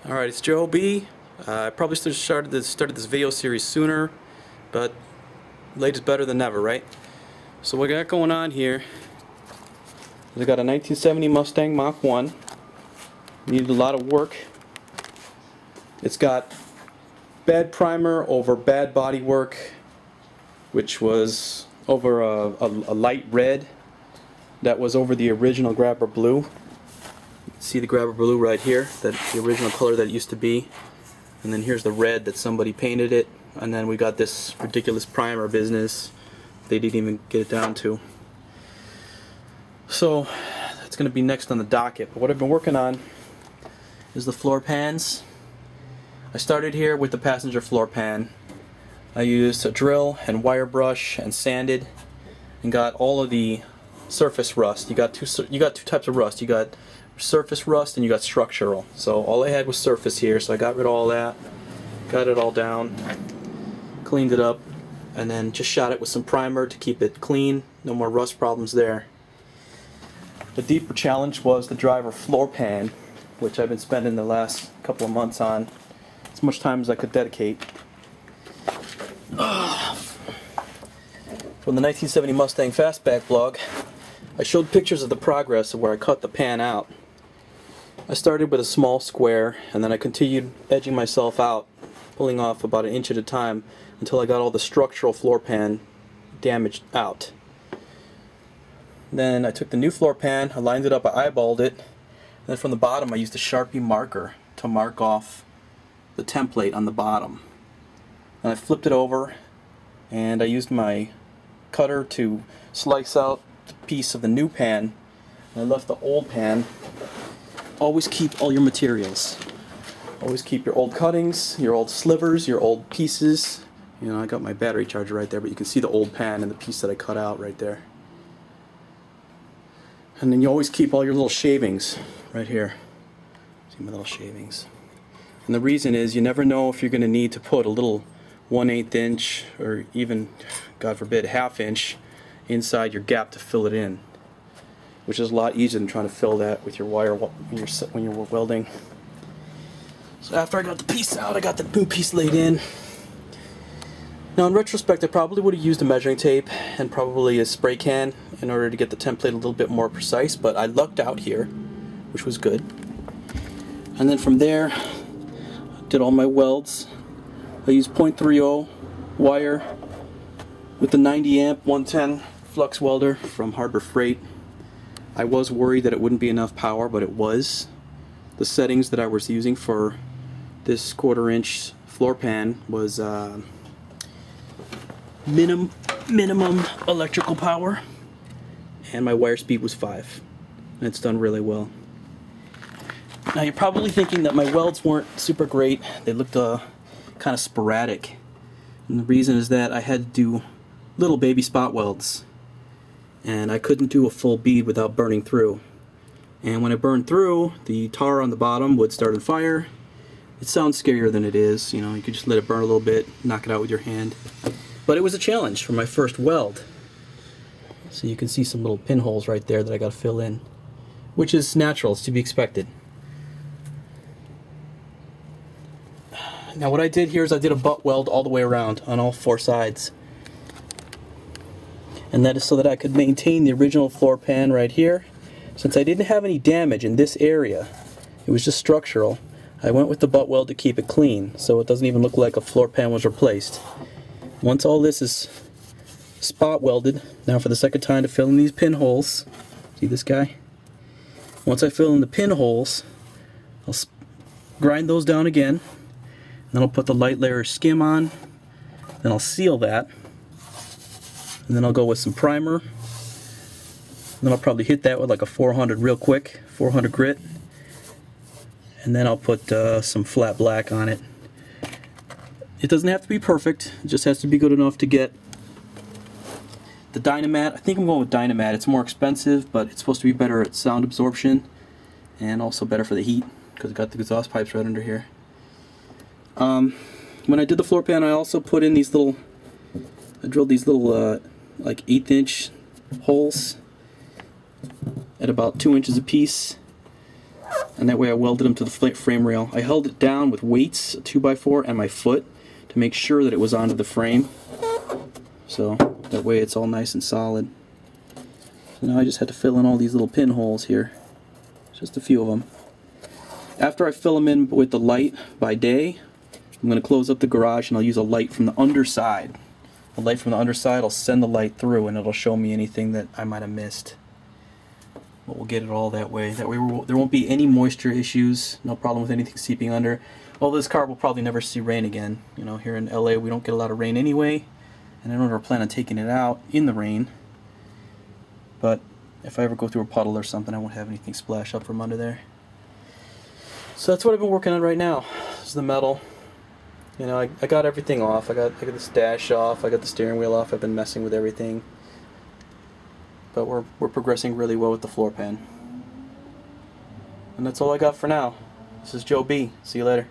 Alright, it's Joe B. I probably should have started this video series sooner, but late is better than never, right? So what I got going on here is I got a 1970 Mustang Mach 1. Needed a lot of work. It's got bad primer over bad body work, which was over a light red that was over the original grabber blue. See the grabber blue right here, that's the original color that it used to be, and then here's the red that somebody painted it, and then we got this ridiculous primer business they didn't even get it down to. So that's going to be next on the docket. But what I've been working on is the floor pans. I started here with the passenger floor pan. I used a drill and wire brush and sanded and got all of the surface rust. You got two types of rust. You got surface rust and you got structural. So all I had was surface here, so I got rid of all that, got it all down, cleaned it up, and then just shot it with some primer to keep it clean. No more rust problems there. The deeper challenge was the driver floor pan, which I've been spending the last couple of months on, as much time as I could dedicate. From the 1970 Mustang Fastback blog, I showed pictures of the progress of where I cut the pan out. I started with a small square, and then I continued edging myself out, pulling off about 1 inch at a time until I got all the structural floor pan damaged out. Then I took the new floor pan, I lined it up, I eyeballed it, and then from the bottom I used a Sharpie marker to mark off the template on the bottom. And I flipped it over, and I used my cutter to slice out the piece of the new pan, and I left the old pan. Always keep all your materials. Always keep your old cuttings, your old slivers, your old pieces. You know, I got my battery charger right there, but you can see the old pan and the piece that I cut out right there. And then you always keep all your little shavings right here. See my little shavings. And the reason is you never know if you're going to need to put a little 1/8 inch or even, God forbid, 1/2 inch inside your gap to fill it in, which is a lot easier than trying to fill that with your wire when you're welding. So after I got the piece out, I got the new piece laid in. Now in retrospect, I probably would have used a measuring tape and probably a spray can in order to get the template a little bit more precise, but I lucked out here, which was good. And then from there, I did all my welds. I used 0.30 wire with the 90 amp 110 flux welder from Harbor Freight. I was worried that it wouldn't be enough power, but it was. The settings that I was using for this 1/4 inch floor pan was minimum electrical power, and my wire speed was 5, and it's done really well. Now you're probably thinking that my welds weren't super great. They looked kind of sporadic, and the reason is that I had to do little baby spot welds, and I couldn't do a full bead without burning through. And when it burned through, the tar on the bottom would start on fire. It sounds scarier than it is. You know, you could just let it burn a little bit, knock it out with your hand. But it was a challenge for my first weld. So you can see some little pinholes right there that I got to fill in, which is natural, it's to be expected. Now what I did here is I did a butt weld all the way around on all 4 sides. And that is so that I could maintain the original floor pan right here. Since I didn't have any damage in this area, it was just structural, I went with the butt weld to keep it clean, so it doesn't even look like a floor pan was replaced. Once all this is spot welded, now for the second time to fill in these pinholes, see this guy? Once I fill in the pinholes, I'll grind those down again, then I'll put the light layer of skim on, then I'll seal that, and then I'll go with some primer, and then I'll probably hit that with like a 400 real quick, 400 grit, and then I'll put some flat black on it. It doesn't have to be perfect, it just has to be good enough to get the Dynamat. I think I'm going with Dynamat. It's more expensive, but it's supposed to be better at sound absorption and also better for the heat because it got the exhaust pipes right under here. When I did the floor pan, I also put in these little, I drilled these little like 1/8 inch holes at about 2 inches a piece and that way I welded them to the frame rail. I held it down with weights, a 2x4, and my foot to make sure that it was onto the frame. So that way it's all nice and solid. So now I just had to fill in all these little pinholes here. Just a few of them. After I fill them in with the light by day, I'm going to close up the garage and I'll use a light from the underside. The light from the underside, I'll send the light through and it'll show me anything that I might have missed. But we'll get it all that way. That way there won't be any moisture issues, no problem with anything seeping under. Although this car will probably never see rain again. You know, here in LA we don't get a lot of rain anyway, and I don't ever plan on taking it out in the rain. But if I ever go through a puddle or something, I won't have anything splash up from under there. So that's what I've been working on right now. This is the metal. You know, I got everything off. I got this dash off. I got the steering wheel off. I've been messing with everything. But we're progressing really well with the floor pan. And that's all I got for now. This is Joe B. See you later.